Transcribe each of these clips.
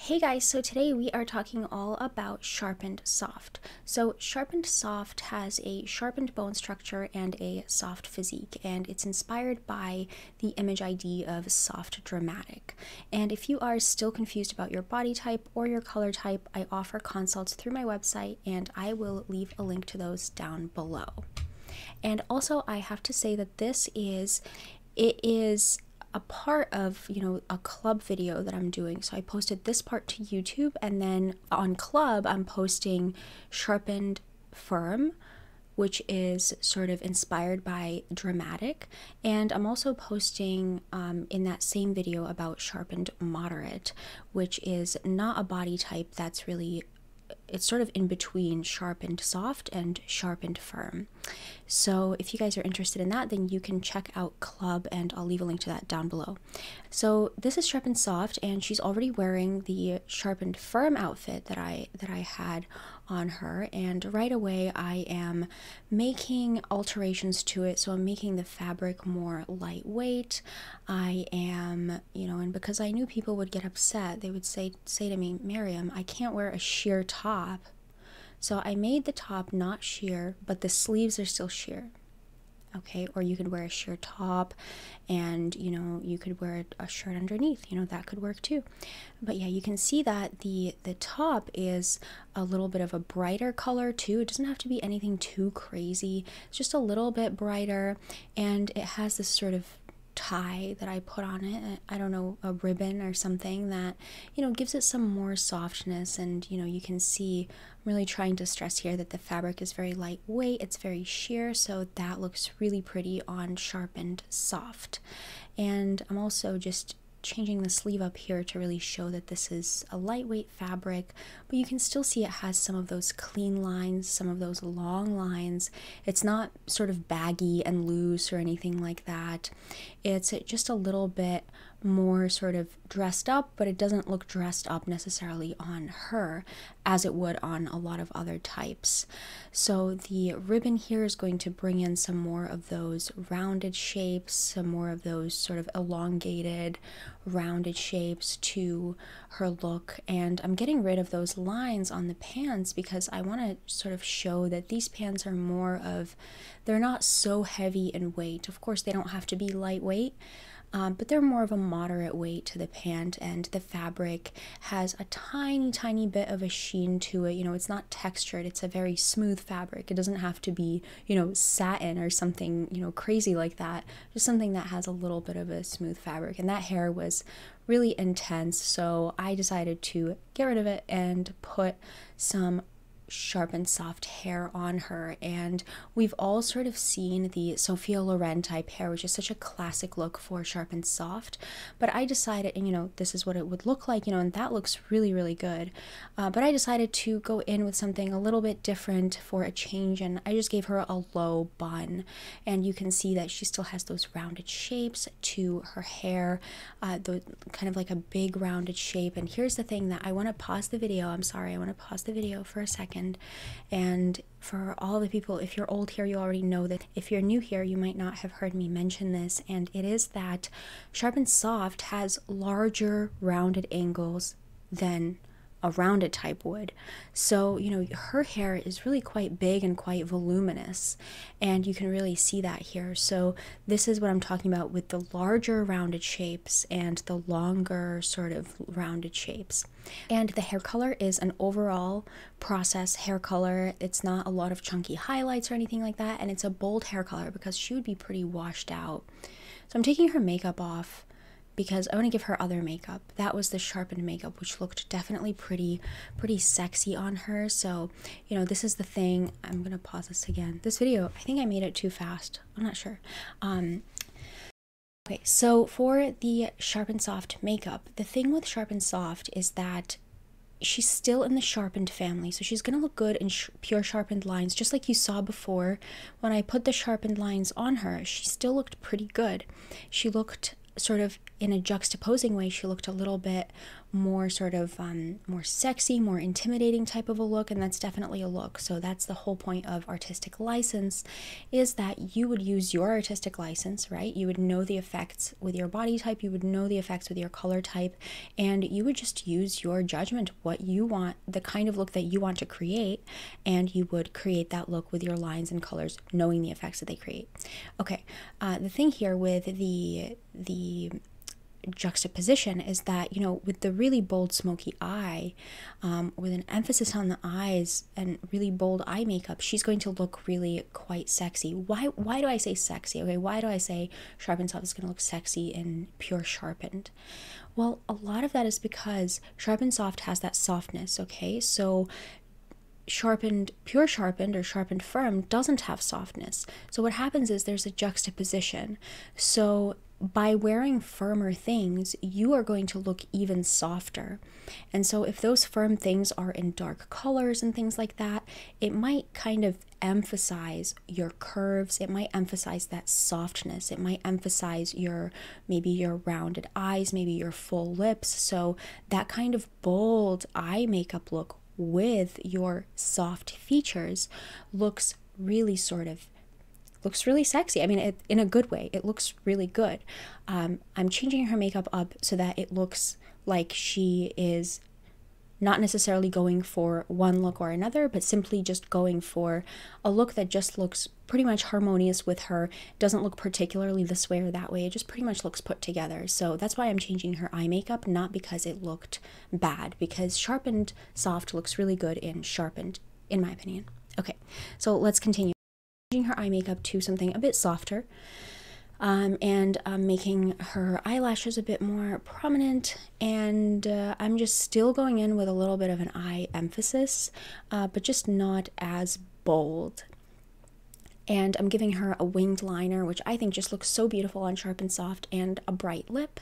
Hey guys, so today we are talking all about Sharpened-Soft. So Sharpened-Soft has a sharpened bone structure and a soft physique, and it's inspired by the image ID of soft dramatic. And if you are still confused about your body type or your color type, I offer consults through my website, and I will leave a link to those down below. And also I have to say that it is a part of, a club video that I'm doing. So I posted this part to YouTube, and then on Club, I'm posting Sharpened Firm, which is sort of inspired by dramatic. And I'm also posting in that same video about Sharpened Moderate, which is not a body type that's really, it's sort of in between Sharpened Soft and Sharpened Firm. So if you guys are interested in that, then you can check out Club, and I'll leave a link to that down below. So this is Sharpened Soft, and she's already wearing the Sharpened Firm outfit that I had on her, and right away I am making alterations to it. So I'm making the fabric more lightweight. I am, and because I knew people would get upset, they would say to me, Miriam, I can't wear a sheer top. So I made the top not sheer, but the sleeves are still sheer. Okay, or you could wear a sheer top and, you could wear a shirt underneath, that could work too. But yeah, you can see that the top is a little bit of a brighter color too. It doesn't have to be anything too crazy. It's just a little bit brighter, and it has this sort of tie that I put on it. I don't know, a ribbon or something that, gives it some more softness. And, you can see I'm really trying to stress here that the fabric is very lightweight. It's very sheer, so that looks really pretty on Sharpened Soft. And I'm also just changing the sleeve up here to really show that this is a lightweight fabric, but you can still see it has some of those clean lines, some of those long lines. It's not sort of baggy and loose or anything like that. It's just a little bit more sort of dressed up, but it doesn't look dressed up necessarily on her as it would on a lot of other types. So the ribbon here is going to bring in some more of those rounded shapes, some more of those sort of elongated rounded shapes to her look. And I'm getting rid of those lines on the pants because I want to sort of show that these pants are more of, they're not so heavy in weight. Of course, they don't have to be lightweight, but they're more of a moderate weight to the pant, and the fabric has a tiny bit of a sheen to it. It's not textured, it's a very smooth fabric. It doesn't have to be, satin or something, crazy like that. Just something that has a little bit of a smooth fabric. And that hair was really intense, so I decided to get rid of it and put some Sharpened Soft hair on her. And we've all sort of seen the Sophia Loren type hair, which is such a classic look for Sharpened Soft, but I decided, and this is what it would look like, and that looks really good, but I decided to go in with something a little bit different for a change, and I just gave her a low bun. And you can see that she still has those rounded shapes to her hair, the kind of like a big rounded shape. And here's the thing that I want to pause the video. I'm sorry, I want to pause the video for a second. And for all the people, if you're old here, you already know that. If you're new here, you might not have heard me mention this, and it is that Sharpened Soft has larger rounded angles than a rounded type would. So, her hair is really quite big and quite voluminous, and you can really see that here. So this is what I'm talking about with the larger rounded shapes and the longer sort of rounded shapes. And the hair color is an overall process hair color. It's not a lot of chunky highlights or anything like that, and it's a bold hair color because she would be pretty washed out. So I'm taking her makeup off because I want to give her other makeup. That was the sharpened makeup, which looked definitely pretty sexy on her. So, this is the thing. I'm gonna pause this again. This video, I think I made it too fast. I'm not sure. Okay, so for the Sharpened Soft makeup, the thing with Sharpened Soft is that she's still in the sharpened family, so she's gonna look good in pure sharpened lines, just like you saw before. When I put the sharpened lines on her, she still looked pretty good. She looked sort of in a juxtaposing way, she looked a little bit more sort of more sexy, more intimidating type of a look, and that's definitely a look. So that's the whole point of artistic license, is that you would use your artistic license, right? You would know the effects with your body type, you would know the effects with your color type, and you would just use your judgment, what you want, the kind of look that you want to create, and you would create that look with your lines and colors, knowing the effects that they create. Okay, the thing here with the juxtaposition is that, you know, with the really bold smoky eye, with an emphasis on the eyes and really bold eye makeup, she's going to look really quite sexy. Why do I say sexy? Okay, why do I say Sharpened-Soft is going to look sexy in pure sharpened? Well, a lot of that is because Sharpened-Soft has that softness, okay? So pure sharpened or sharpened firm doesn't have softness. So what happens is there's a juxtaposition. So by wearing firmer things, you are going to look even softer. And so if those firm things are in dark colors and things like that, it might kind of emphasize your curves. It might emphasize that softness. It might emphasize maybe your rounded eyes, maybe your full lips. So that kind of bold eye makeup look with your soft features looks really sexy. I mean, in a good way. It looks really good. I'm changing her makeup up so that it looks like she is not necessarily going for one look or another, but simply just going for a look that just looks pretty much harmonious with her. Doesn't look particularly this way or that way. It just pretty much looks put together. So that's why I'm changing her eye makeup, not because it looked bad, because Sharpened-Soft looks really good in sharpened, in my opinion. Okay, so let's continue. Changing her eye makeup to something a bit softer, and making her eyelashes a bit more prominent, and I'm just still going in with a little bit of an eye emphasis, but just not as bold. And I'm giving her a winged liner, which I think just looks so beautiful on Sharpened-Soft, and a bright lip.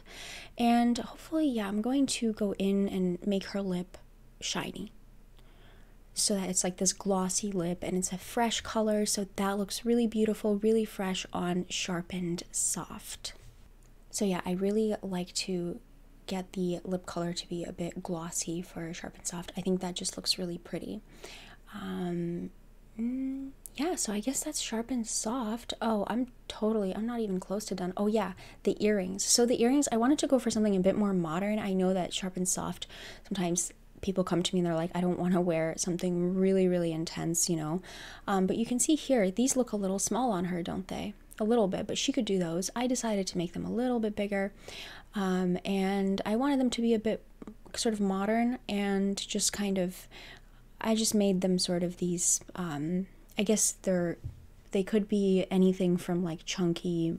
And hopefully, yeah, I'm going to go in and make her lip shiny, so that it's like this glossy lip and it's a fresh color, so that looks really beautiful, really fresh on Sharpened-Soft. So yeah, I really like to get the lip color to be a bit glossy for Sharpened-Soft. I think that just looks really pretty. Yeah, so I guess that's Sharpened-Soft. Oh, I'm not even close to done. Oh yeah, the earrings. So the earrings, I wanted to go for something a bit more modern. I know that Sharpened-Soft, sometimes people come to me and they're like, I don't want to wear something really, really intense, you know. But you can see here, these look a little small on her, don't they? A little bit, but she could do those. I decided to make them a little bit bigger, and I wanted them to be a bit sort of modern, and just kind of, I just made them sort of these, I guess they could be anything from like chunky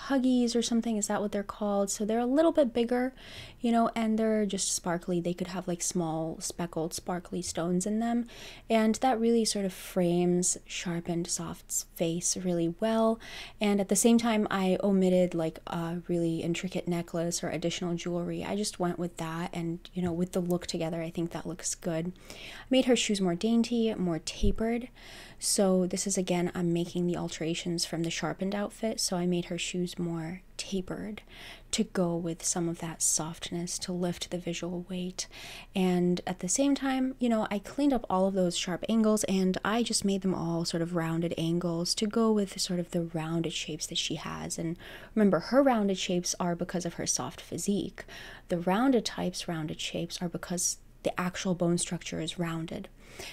Huggies or something. Is that what they're called? So they're a little bit bigger, you know, and they're just sparkly. They could have like small speckled sparkly stones in them, and that really sort of frames Sharpened-Soft's face really well. And at the same time, I omitted like a really intricate necklace or additional jewelry. I just went with that, and you know, with the look together, I think that looks good. I made her shoes more dainty, more tapered. So this is, again, I'm making the alterations from the sharpened outfit, so I made her shoes more tapered to go with some of that softness to lift the visual weight. And at the same time, you know, I cleaned up all of those sharp angles, and I just made them all sort of rounded angles to go with sort of the rounded shapes that she has. And remember, her rounded shapes are because of her soft physique. The rounded types, rounded shapes, are because the actual bone structure is rounded.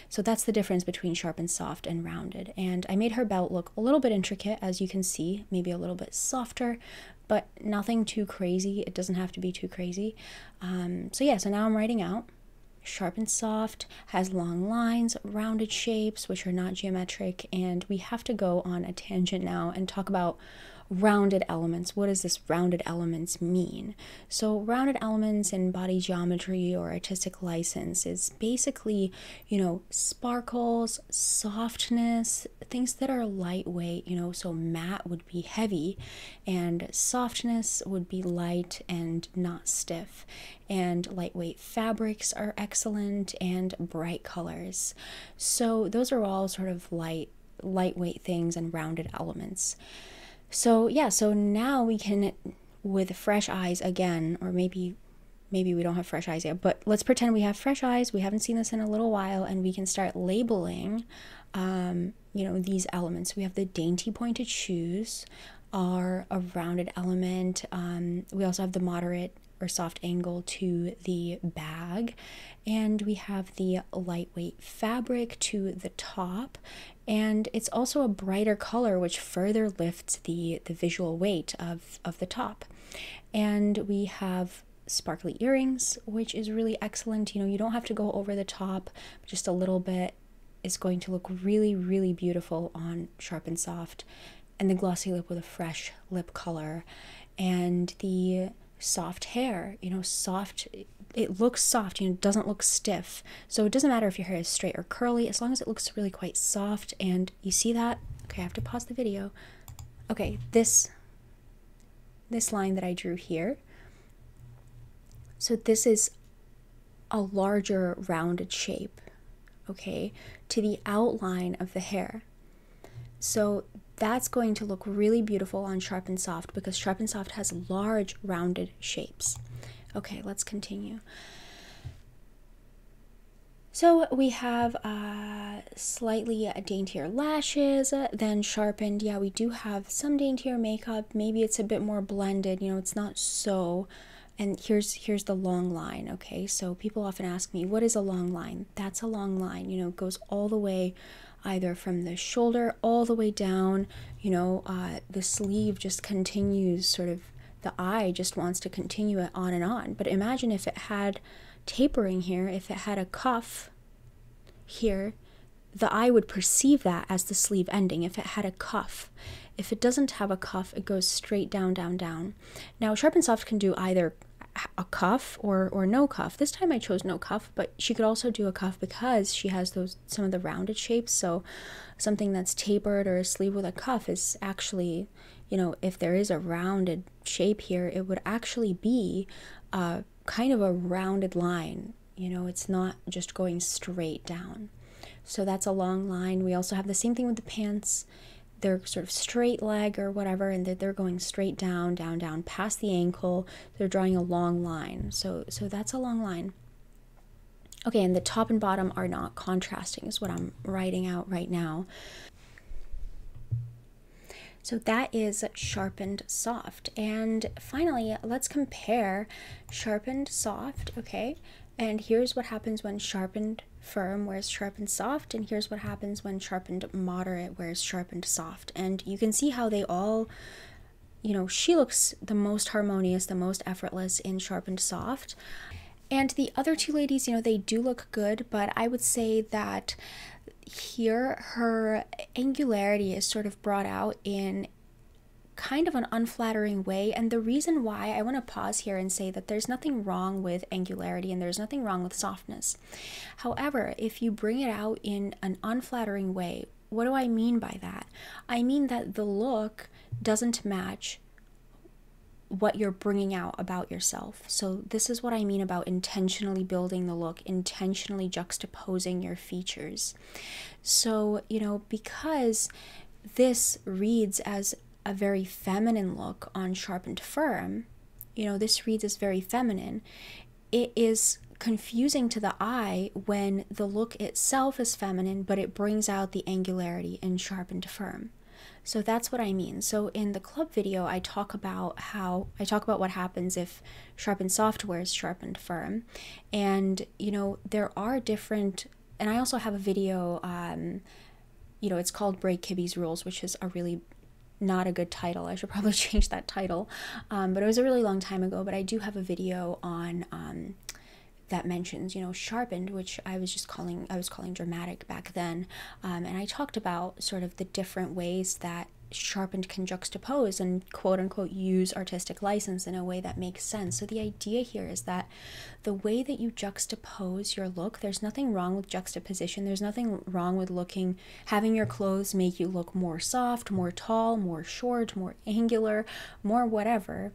So that's the difference between Sharpened-Soft and rounded. And I made her belt look a little bit intricate, as you can see, maybe a little bit softer, but nothing too crazy. It doesn't have to be too crazy. So yeah, so now I'm writing out. Sharpened-Soft has long lines, rounded shapes, which are not geometric, and we have to go on a tangent now and talk about rounded elements. What does this rounded elements mean? So rounded elements in body geometry or artistic license is basically, you know, sparkles, softness, things that are lightweight, you know, so matte would be heavy and softness would be light and not stiff. And lightweight fabrics are excellent, and bright colors. So those are all sort of lightweight things and rounded elements. So yeah, so now we can, with fresh eyes again, or maybe maybe we don't have fresh eyes yet, but let's pretend we have fresh eyes. We haven't seen this in a little while, and we can start labeling, you know, these elements. We have the dainty pointed shoes are a rounded element. We also have the moderate or soft angle to the bag, and we have the lightweight fabric to the top, and it's also a brighter color, which further lifts the visual weight of the top. And we have sparkly earrings, which is really excellent. You know, you don't have to go over the top, just a little bit is going to look really, really beautiful on Sharpened-Soft. And the glossy lip with a fresh lip color, and the soft hair, you know, soft, it looks soft, you know, it doesn't look stiff. So it doesn't matter if your hair is straight or curly, as long as it looks really quite soft. And you see that? Okay, I have to pause the video. Okay, this line that I drew here, so this is a larger rounded shape, okay, to the outline of the hair. So that's going to look really beautiful on Sharpened-Soft because Sharpened-Soft has large rounded shapes. Okay, let's continue. So we have slightly daintier lashes than Sharpened. Yeah, we do have some daintier makeup. Maybe it's a bit more blended, you know, it's not so. And here's the long line, okay? So people often ask me, what is a long line? That's a long line, you know, it goes all the way either from the shoulder all the way down, you know, the sleeve just continues, sort of, the eye just wants to continue it on and on. But imagine if it had tapering here, if it had a cuff here, the eye would perceive that as the sleeve ending if it had a cuff. If it doesn't have a cuff, it goes straight down, down, down. Now, Sharpened-Soft can do either a cuff or no cuff. This time I chose no cuff, but she could also do a cuff because she has some of the rounded shapes. So something that's tapered or a sleeve with a cuff is actually, you know, if there is a rounded shape here, it would actually be kind of a rounded line. You know, it's not just going straight down. So that's a long line. We also have the same thing with the pants. They're sort of straight leg or whatever, and they're going straight down, down, down past the ankle. They're drawing a long line. So that's a long line. Okay, and the top and bottom are not contrasting is what I'm writing out right now. So that is Sharpened-Soft. And finally, let's compare Sharpened-Soft, okay? And here's what happens when Sharpened Firm wears Sharpened-Soft, and here's what happens when Sharpened Moderate wears Sharpened-Soft. And you can see how they all, you know, she looks the most harmonious, the most effortless in Sharpened-Soft. And the other two ladies, you know, they do look good, but I would say that here her angularity is sort of brought out in kind of an unflattering way. And the reason why, I want to pause here and say that there's nothing wrong with angularity and there's nothing wrong with softness. However, if you bring it out in an unflattering way, what do I mean by that? I mean that the look doesn't match what you're bringing out about yourself. So this is what I mean about intentionally building the look, intentionally juxtaposing your features. So, you know, because this reads as a very feminine look on Sharpened Firm, you know, this reads as very feminine, it is confusing to the eye when the look itself is feminine, but it brings out the angularity in Sharpened Firm. So that's what I mean. So in the club video, I talk about what happens if Sharpened-Soft wears Sharpened Firm. And, you know, there are different, and I also have a video, you know, it's called Break Kibby's Rules, which is a really not a good title. I should probably change that title. But it was a really long time ago, but I do have a video on that mentions, you know, sharpened, which I was calling dramatic back then. And I talked about sort of the different ways that sharpened can juxtapose and quote unquote use artistic license in a way that makes sense. So the idea here is that the way that you juxtapose your look, there's nothing wrong with juxtaposition. There's nothing wrong with having your clothes make you look more soft, more tall, more short, more angular, more whatever.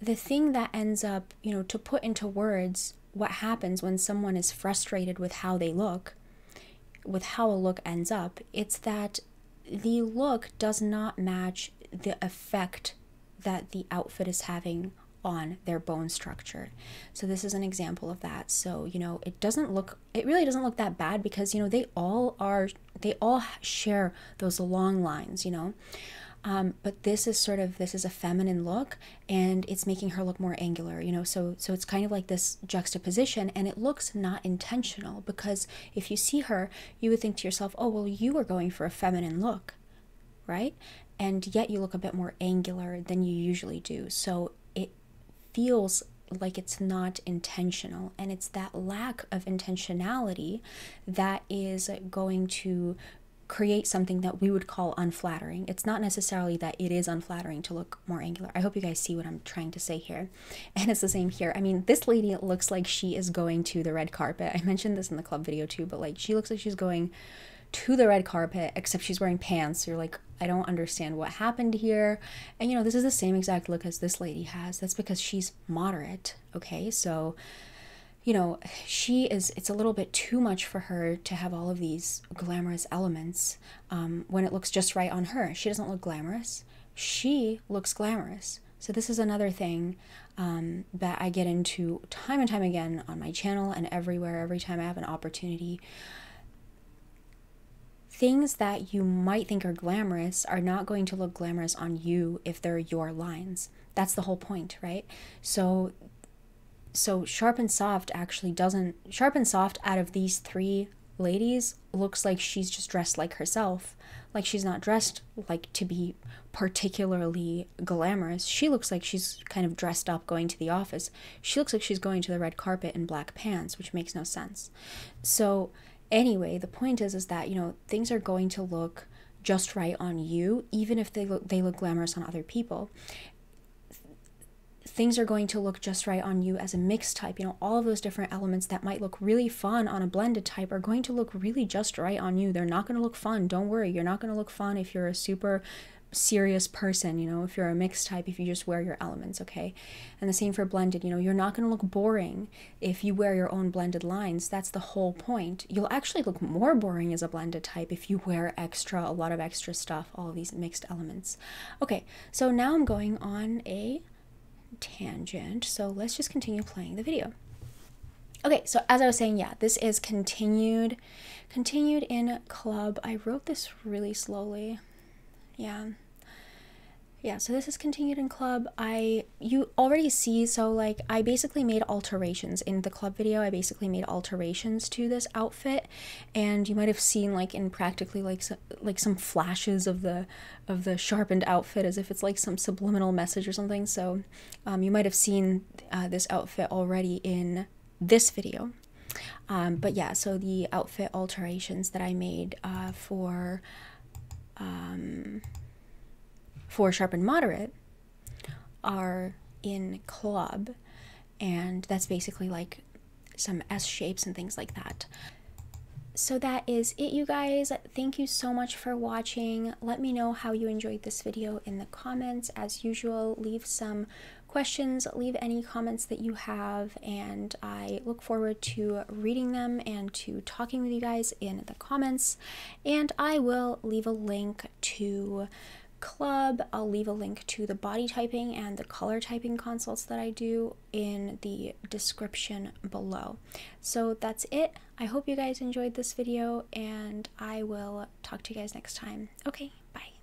The thing that ends up, you know, to put into words what happens when someone is frustrated with how they look, with how a look ends up, it's that the look does not match the effect that the outfit is having on their bone structure. So this is an example of that. So, you know, it really doesn't look that bad because, you know, they all share those long lines, you know. But this is a feminine look, and it's making her look more angular, you know, so it's kind of like this juxtaposition, and it looks not intentional, because if you see her, you would think to yourself, oh, well, you are going for a feminine look, right? And yet you look a bit more angular than you usually do. So it feels like it's not intentional, and it's that lack of intentionality that is going to create something that we would call unflattering. It's not necessarily that it is unflattering to look more angular. I hope you guys see what I'm trying to say here. And it's the same here. I mean, this lady looks like she is going to the red carpet. I mentioned this in the club video too, but like she looks like she's going to the red carpet, except she's wearing pants. You're like, I don't understand what happened here. And you know, this is the same exact look as this lady has. That's because she's moderate, okay? So you know, it's a little bit too much for her to have all of these glamorous elements when it looks just right on her. She doesn't look glamorous. She looks glamorous. So this is another thing that I get into time and time again on my channel and everywhere, every time I have an opportunity. Things that you might think are glamorous are not going to look glamorous on you if they're your lines. That's the whole point, right? So Sharpened-Soft actually doesn't, Sharpened-Soft out of these three ladies looks like she's just dressed like herself. Like she's not dressed like to be particularly glamorous. She looks like she's kind of dressed up going to the office. She looks like she's going to the red carpet in black pants, which makes no sense. So anyway, the point is that, you know, things are going to look just right on you, even if they look glamorous on other people. Things are going to look just right on you as a mixed type. You know, all of those different elements that might look really fun on a blended type are going to look really just right on you. They're not going to look fun. Don't worry. You're not going to look fun if you're a super serious person, you know, if you're a mixed type, if you just wear your elements, okay? And the same for blended. You know, you're not going to look boring if you wear your own blended lines. That's the whole point. You'll actually look more boring as a blended type if you wear a lot of extra stuff, all of these mixed elements. Okay, so now I'm going on a tangent, so let's just continue playing the video. Okay, so as I was saying, yeah, this is continued in club. I wrote this really slowly. Yeah, so this is continued in club. You already see, so like I basically made alterations in the club video. I basically made alterations to this outfit, and you might have seen like in practically like some flashes of the sharpened outfit, as if it's like some subliminal message or something. So you might have seen this outfit already in this video. But yeah, so the outfit alterations that I made for Sharpened Moderate are in club, and that's basically like some S shapes and things like that. So that is it, you guys. Thank you so much for watching. Let me know how you enjoyed this video in the comments. As usual, leave some questions, leave any comments that you have, and I look forward to reading them and to talking with you guys in the comments. And I will leave a link to club. I'll leave a link to the body typing and the color typing consults that I do in the description below. So that's it. I hope you guys enjoyed this video, and I will talk to you guys next time. Okay, bye.